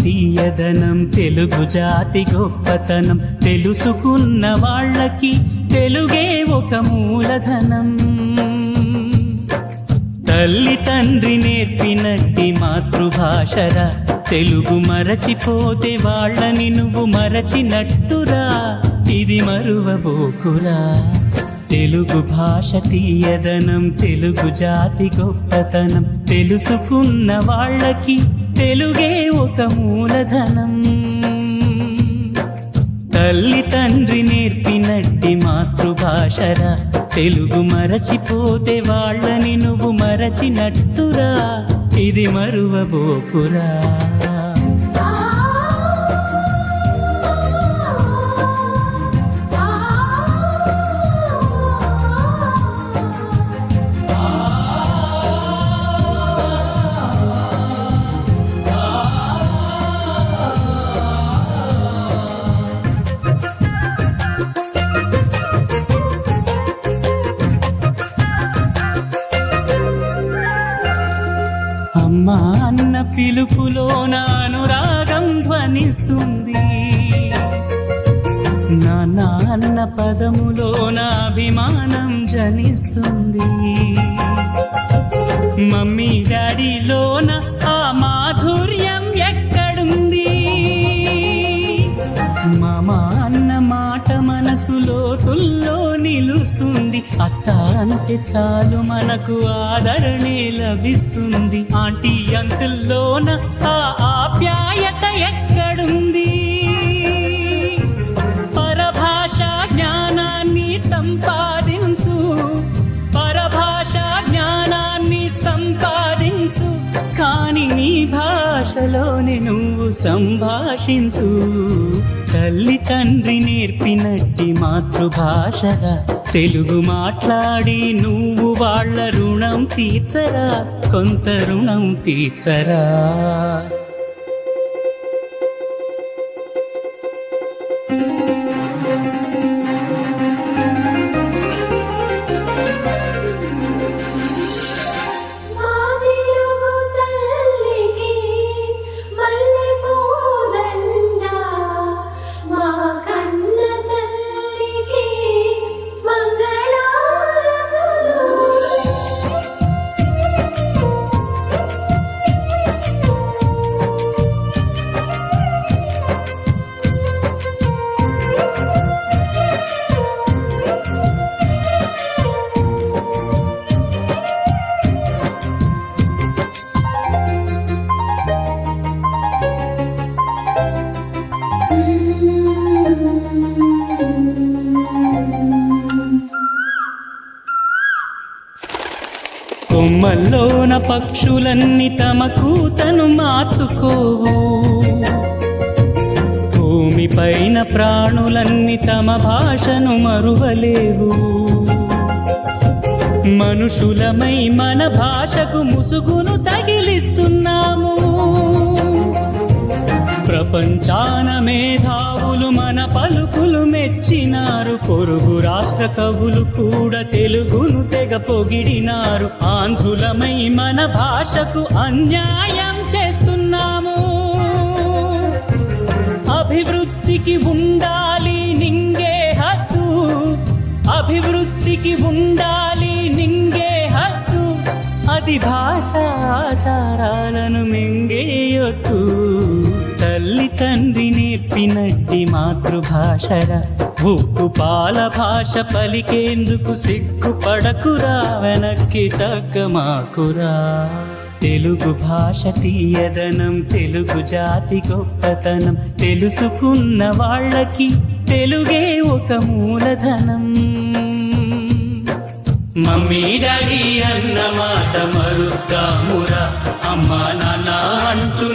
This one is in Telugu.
తీయదనం తెలుగు జాతి గొప్పతనం తెలుసుకున్న వాళ్ళకి తెలుగే ఒక మూలధనం. తల్లి తండ్రి నేర్పినట్టి మాతృభాషరా తెలుగు మరచిపోతే వాళ్ళని నువ్వు మరచినట్టురా, ఇది మరువబోకురా. తెలుగు భాష తీయదనం తెలుగు జాతి గొప్పతనం తెలుసుకున్న వాళ్ళకి తెలుగే ఒక మూలధనం. తల్లి తండ్రి నేర్పినట్టి మాతృభాషరా తెలుగు మరచిపోతే వాళ్ళని నువ్వు మరచినట్టురా, ఇది మరువబోకురా. అమ్మా అన్న పిలుపులోన అనురాగం ధ్వనిస్తుంది, నాన్న అన్న పదములోన అభిమానం జనిస్తుంది. మమ్మీ డాడీలోన ఆ మాధుర్యం ఎక్కడుంది? మామ అన్న మాట మనసులో తుల్లో నిలుస్తుంది. అత్త అంటే చాలు మనకు ఆదరణే లభిస్తుంది. ఆంటీ అంకుల్లోన ఆ ఆప్యాయత ఎక్కడుంది? పరభాషా జ్ఞానాన్ని సంపాదించు, పరభాషా జ్ఞానాన్ని సంపాదించు, కాని నీ భాషలోనే నువ్వు సంభాషించు. తల్లి తండ్రి నేర్పినట్టి మాతృభాషరా తెలుగు మాట్లాడి నువ్వు వాళ్ళ రుణం తీర్చరా, కొంత రుణం తీర్చరా. కొమ్మల్లోన పక్షులన్నీ తమ కూతను మార్చుకోవు, భూమిపైన ప్రాణులన్నీ తమ భాషను మరువలేవు. మనుషులమై మన భాషకు ముసుగును తగిలిస్తున్నాము. ప్రపంచాన మేధావులు మన పలుకులు మెచ్చినారు. పొరుగు రాష్ట్ర కవులు కూడా తెలుగును తెగ పొగిడినారు. ఆంధ్రులమై మన భాషకు అన్యాయం చేస్తున్నాము. అభివృద్ధికి ఉండాలి నింగే హద్దు, అభివృద్ధికి ఉండాలి నింగే హద్దు, అది భాషాచారాలను మింగేయొద్దు. తల్లి తండ్రి నేర్పినట్టి మాతృభాషరా ఉప్పు పాల భాష పలికేందుకు సిగ్గుపడకురా, వెనక్కి తగ్గమాకురా. తెలుగు భాష తీయదనం తెలుగు జాతి గొప్పతనం తెలుసుకున్న వాళ్ళకి తెలుగే ఒక మూలధనం. మమ్మీ డాడీ అన్న మాట మరుద్దామురా, అమ్మా నాన్న అంటూ